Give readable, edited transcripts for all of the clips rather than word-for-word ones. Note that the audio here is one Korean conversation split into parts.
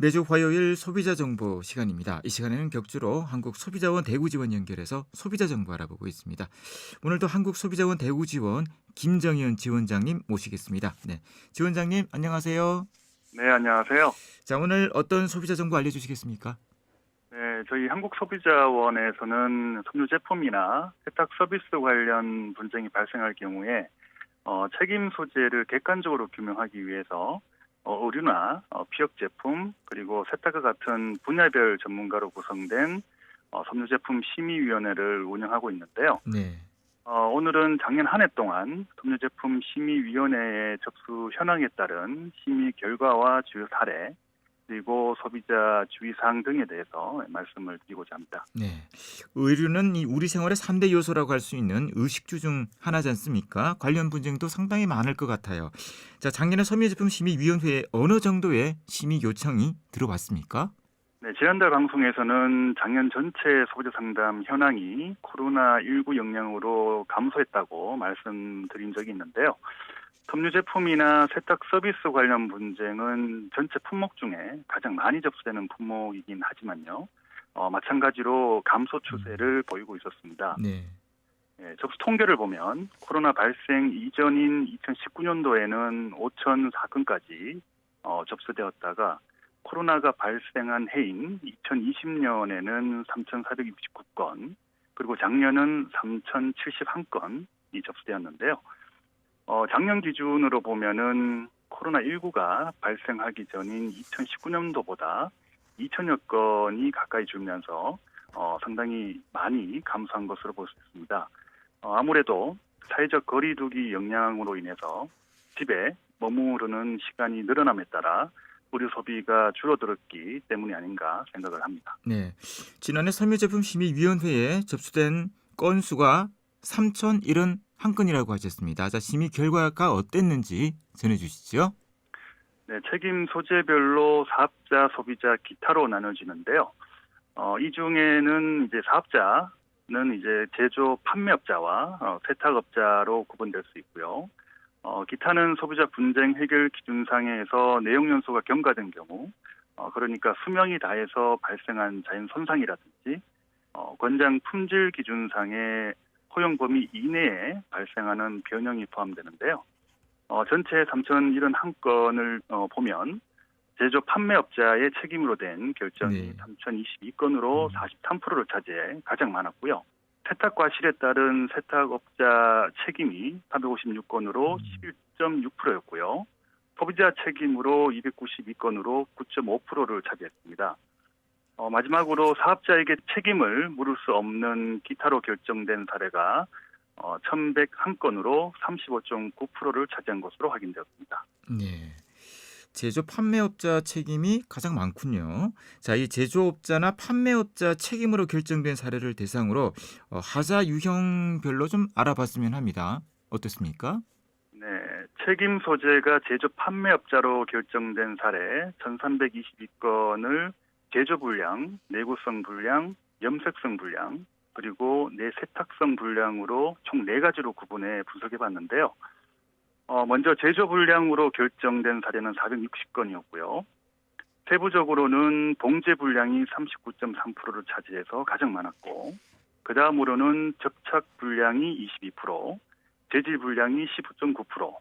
매주 화요일 소비자 정보 시간입니다. 이 시간에는 격주로 한국소비자원 대구지원 연결해서 소비자 정보 알아보고 있습니다. 오늘도 한국소비자원 대구지원 김정현 지원장님 모시겠습니다. 네, 지원장님 안녕하세요. 네, 안녕하세요. 자, 오늘 어떤 소비자 정보 알려주시겠습니까? 네, 저희 한국소비자원에서는 섬유 제품이나 세탁 서비스 관련 분쟁이 발생할 경우에 책임 소재를 객관적으로 규명하기 위해서 의류나 피혁 제품 그리고 세탁과 같은 분야별 전문가로 구성된 섬유 제품 심의위원회를 운영하고 있는데요. 네. 오늘은 작년 한 해 동안 섬유 제품 심의위원회의 접수 현황에 따른 심의 결과와 주요 사례 그리고 소비자 주의사항 등에 대해서 말씀을 드리고자 합니다. 네. 의류는 우리 생활의 3대 요소라고 할 수 있는 의식주 중 하나지 않습니까? 관련 분쟁도 상당히 많을 것 같아요. 자, 작년에 섬유제품 심의위원회에 어느 정도의 심의 요청이 들어왔습니까? 네, 지난달 방송에서는 작년 전체 소비자 상담 현황이 코로나19 영향으로 감소했다고 말씀드린 적이 있는데요. 섬유 제품이나 세탁 서비스 관련 분쟁은 전체 품목 중에 가장 많이 접수되는 품목이긴 하지만요. 마찬가지로 감소 추세를 보이고 있었습니다. 네. 접수 통계를 보면 코로나 발생 이전인 2019년도에는 5,004건까지 접수되었다가 코로나가 발생한 해인 2020년에는 3,469건, 그리고 작년은 3,071건이 접수되었는데요. 작년 기준으로 보면은 코로나19가 발생하기 전인 2019년도보다 2천여 건이 가까이 줄면서 상당히 많이 감소한 것으로 볼 수 있습니다. 아무래도 사회적 거리두기 영향으로 인해서 집에 머무르는 시간이 늘어남에 따라 의류 소비가 줄어들었기 때문이 아닌가 생각을 합니다. 네. 지난해 섬유제품 심의위원회에 접수된 건수가 3,071건이라고 하셨습니다. 자, 심의 결과가 어땠는지 전해주시죠. 네, 책임 소재별로 사업자, 소비자, 기타로 나눠지는데요. 이 중에는 이제 사업자는 이제 제조 판매업자와 세탁업자로 구분될 수 있고요. 기타는 소비자 분쟁 해결 기준상에서 내용 연수가 경과된 경우, 그러니까 수명이 다해서 발생한 자연 손상이라든지 권장 품질 기준상의 허용 범위 이내에 발생하는 변형이 포함되는데요. 전체 3,071건을 보면 제조 판매업자의 책임으로 된 결정이 네. 3,022건으로 43%를 차지해 가장 많았고요. 세탁 과실에 따른 세탁업자 책임이 456건으로 11.6%였고요. 소비자 책임으로 292건으로 9.5%를 차지했습니다. 마지막으로 사업자에게 책임을 물을 수 없는 기타로 결정된 사례가 1,101건으로 35.9%를 차지한 것으로 확인되었습니다. 네. 제조 판매업자 책임이 가장 많군요. 자, 이 제조업자나 판매업자 책임으로 결정된 사례를 대상으로 하자 유형별로 좀 알아봤으면 합니다. 어떻습니까? 네, 책임 소재가 제조 판매업자로 결정된 사례 1,322건을 제조 불량, 내구성 불량, 염색성 불량, 그리고 내세탁성 불량으로 총 4가지로 구분해 분석해 봤는데요. 먼저 제조 불량으로 결정된 사례는 460건이었고요. 세부적으로는 봉제 불량이 39.3%를 차지해서 가장 많았고, 그 다음으로는 접착 불량이 22%, 재질 불량이 15.9%,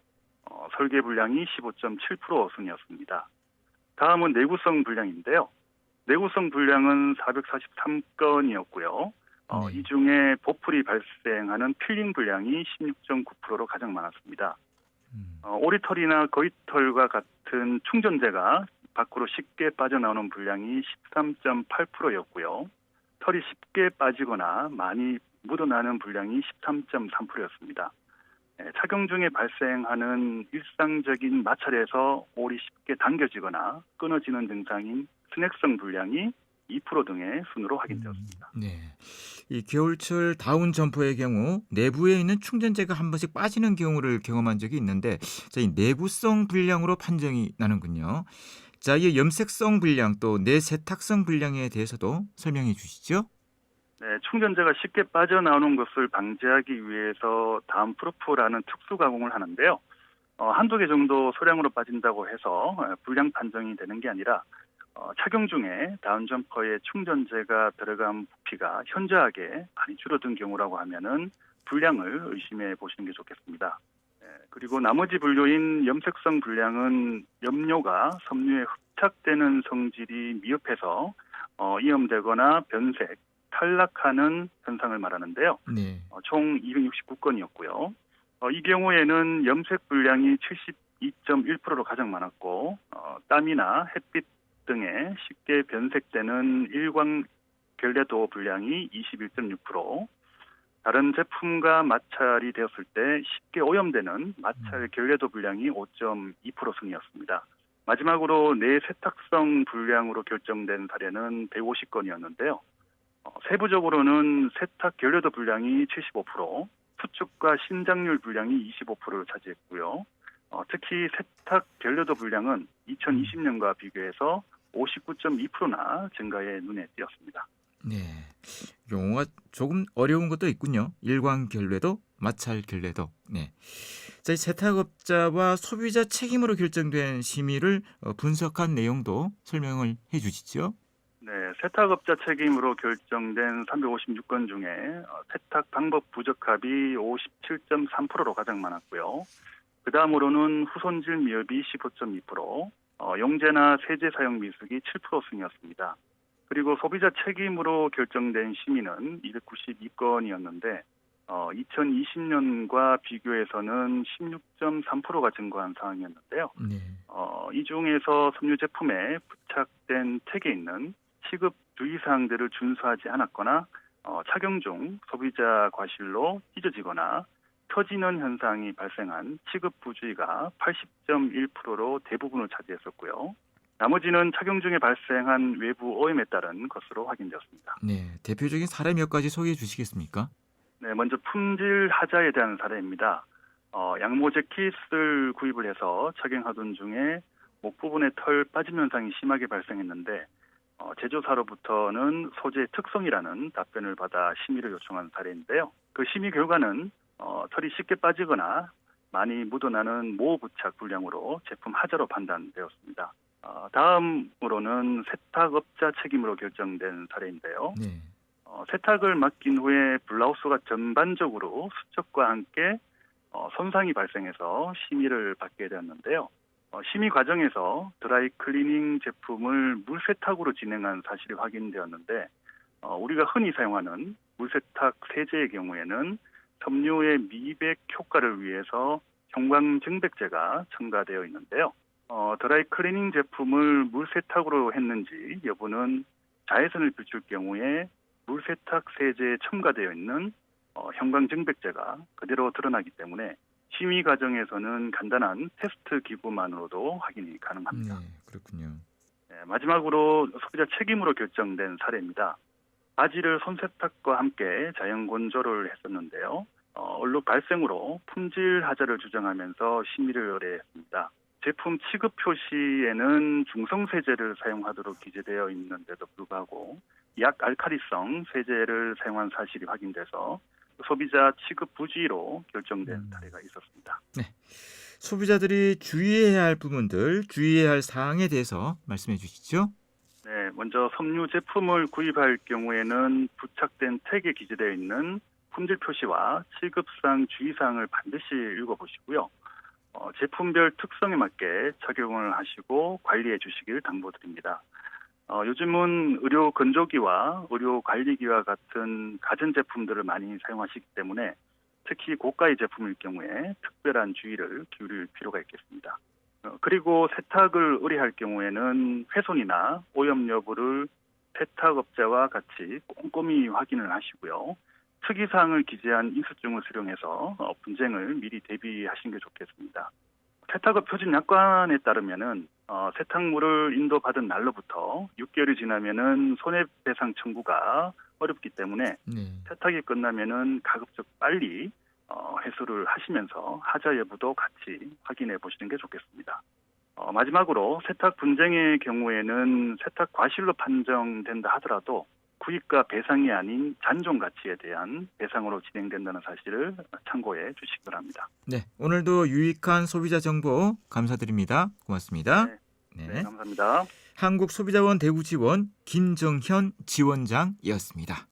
설계 불량이 15.7% 순이었습니다. 다음은 내구성 불량인데요. 내구성 불량은 443건이었고요. 네. 이 중에 보풀이 발생하는 필링 불량이 16.9%로 가장 많았습니다. 오리털이나 거위털과 같은 충전재가 밖으로 쉽게 빠져나오는 불량이 13.8%였고요. 털이 쉽게 빠지거나 많이 묻어나는 불량이 13.3%였습니다. 착용 중에 발생하는 일상적인 마찰에서 올이 쉽게 당겨지거나 끊어지는 증상인 스낵성 불량이 2% 등의 순으로 확인되었습니다. 네. 이 겨울철 다운 점퍼의 경우 내부에 있는 충전재가 한 번씩 빠지는 경우를 경험한 적이 있는데, 자, 이 내구성 불량으로 판정이 나는군요. 자, 이 염색성 불량 또 내세탁성 불량에 대해서도 설명해 주시죠. 네, 충전재가 쉽게 빠져나오는 것을 방지하기 위해서 다운프루프라는 특수 가공을 하는데요. 한두 개 정도 소량으로 빠진다고 해서 불량 판정이 되는 게 아니라 착용 중에 다운 점퍼에 충전재가 들어간 부피가 현저하게 많이 줄어든 경우라고 하면은 불량을 의심해 보시는 게 좋겠습니다. 그리고 나머지 분류인 염색성 불량은 염료가 섬유에 흡착되는 성질이 미흡해서 이염되거나 변색, 탈락하는 현상을 말하는데요. 네. 총 269건이었고요. 이 경우에는 염색 불량이 72.1%로 가장 많았고 땀이나 햇빛 등에 쉽게 변색되는 일광 결례도 불량이 21.6%, 다른 제품과 마찰이 되었을 때 쉽게 오염되는 마찰 결례도 불량이 5.2% 순이었습니다. 마지막으로 내세탁성 불량으로 결정된 사례는 150건이었는데요. 세부적으로는 세탁 결례도 불량이 75%, 수축과 신장률 불량이 25%를 차지했고요. 특히 세탁 결례도 불량은 2020년과 비교해서 59.2%나 증가해 눈에 띄었습니다. 네. 용어가 조금 어려운 것도 있군요. 일광 결례도, 마찰 결례도. 네. 자, 이 세탁업자와 소비자 책임으로 결정된 심의를 분석한 내용도 설명을 해 주시죠. 네, 세탁업자 책임으로 결정된 356건 중에 세탁 방법 부적합이 57.3%로 가장 많았고요. 그 다음으로는 후손질 미흡이 15.2%, 용제나 세제 사용 미숙이 7% 순이었습니다. 그리고 소비자 책임으로 결정된 심의는 292건이었는데 2020년과 비교해서는 16.3%가 증가한 상황이었는데요. 네. 이 중에서 섬유 제품에 부착된 택에 있는 취급 주의사항들을 준수하지 않았거나 착용 중 소비자 과실로 찢어지거나 터지는 현상이 발생한 취급 부주의가 80.1%로 대부분을 차지했었고요. 나머지는 착용 중에 발생한 외부 오염에 따른 것으로 확인되었습니다. 네. 대표적인 사례 몇 가지 소개해 주시겠습니까? 네, 먼저 품질 하자에 대한 사례입니다. 양모 재킷을 구입을 해서 착용하던 중에 목 부분에 털 빠짐 현상이 심하게 발생했는데 제조사로부터는 소재 특성이라는 답변을 받아 심의를 요청한 사례인데요. 그 심의 결과는 털이 쉽게 빠지거나 많이 묻어나는 모 부착 불량으로 제품 하자로 판단되었습니다. 다음으로는 세탁업자 책임으로 결정된 사례인데요. 네. 세탁을 맡긴 후에 블라우스가 전반적으로 수척과 함께 손상이 발생해서 심의를 받게 되었는데요. 심의 과정에서 드라이 클리닝 제품을 물세탁으로 진행한 사실이 확인되었는데 우리가 흔히 사용하는 물세탁 세제의 경우에는 섬유의 미백 효과를 위해서 형광증백제가 첨가되어 있는데요. 드라이 클리닝 제품을 물세탁으로 했는지 여부는 자외선을 비출 경우에 물세탁 세제에 첨가되어 있는 형광증백제가 그대로 드러나기 때문에 심의 과정에서는 간단한 테스트 기구만으로도 확인이 가능합니다. 네, 그렇군요. 네, 마지막으로 소비자 책임으로 결정된 사례입니다. 바지를 손세탁과 함께 자연 건조를 했었는데요. 얼룩 발생으로 품질 하자를 주장하면서 심의를 의뢰했습니다. 제품 취급 표시에는 중성 세제를 사용하도록 기재되어 있는데도 불구하고 약 알칼리성 세제를 사용한 사실이 확인돼서 소비자 취급 부주의로 결정된 사례가 있었습니다. 네. 소비자들이 주의해야 할 부분들, 주의해야 할 사항에 대해서 말씀해 주시죠. 네, 먼저 섬유 제품을 구입할 경우에는 부착된 택에 기재되어 있는 품질 표시와 취급상 주의사항을 반드시 읽어보시고요. 제품별 특성에 맞게 착용을 하시고 관리해 주시길 당부드립니다. 요즘은 의료 건조기와 의료 관리기와 같은 가전제품들을 많이 사용하시기 때문에 특히 고가의 제품일 경우에 특별한 주의를 기울일 필요가 있겠습니다. 그리고 세탁을 의뢰할 경우에는 훼손이나 오염 여부를 세탁업자와 같이 꼼꼼히 확인을 하시고요. 특이사항을 기재한 인수증을 수령해서 분쟁을 미리 대비하시는 게 좋겠습니다. 세탁업 표준 약관에 따르면은 세탁물을 인도받은 날로부터 6개월이 지나면은 손해배상 청구가 어렵기 때문에 네. 세탁이 끝나면은 가급적 빨리 회수를 하시면서 하자 여부도 같이 확인해 보시는 게 좋겠습니다. 마지막으로 세탁 분쟁의 경우에는 세탁 과실로 판정된다 하더라도 구입과 배상이 아닌 잔존 가치에 대한 배상으로 진행된다는 사실을 참고해 주시기 바랍니다. 네, 오늘도 유익한 소비자 정보 감사드립니다. 고맙습니다. 네, 감사합니다. 한국소비자원 대구지원 김정현 지원장이었습니다.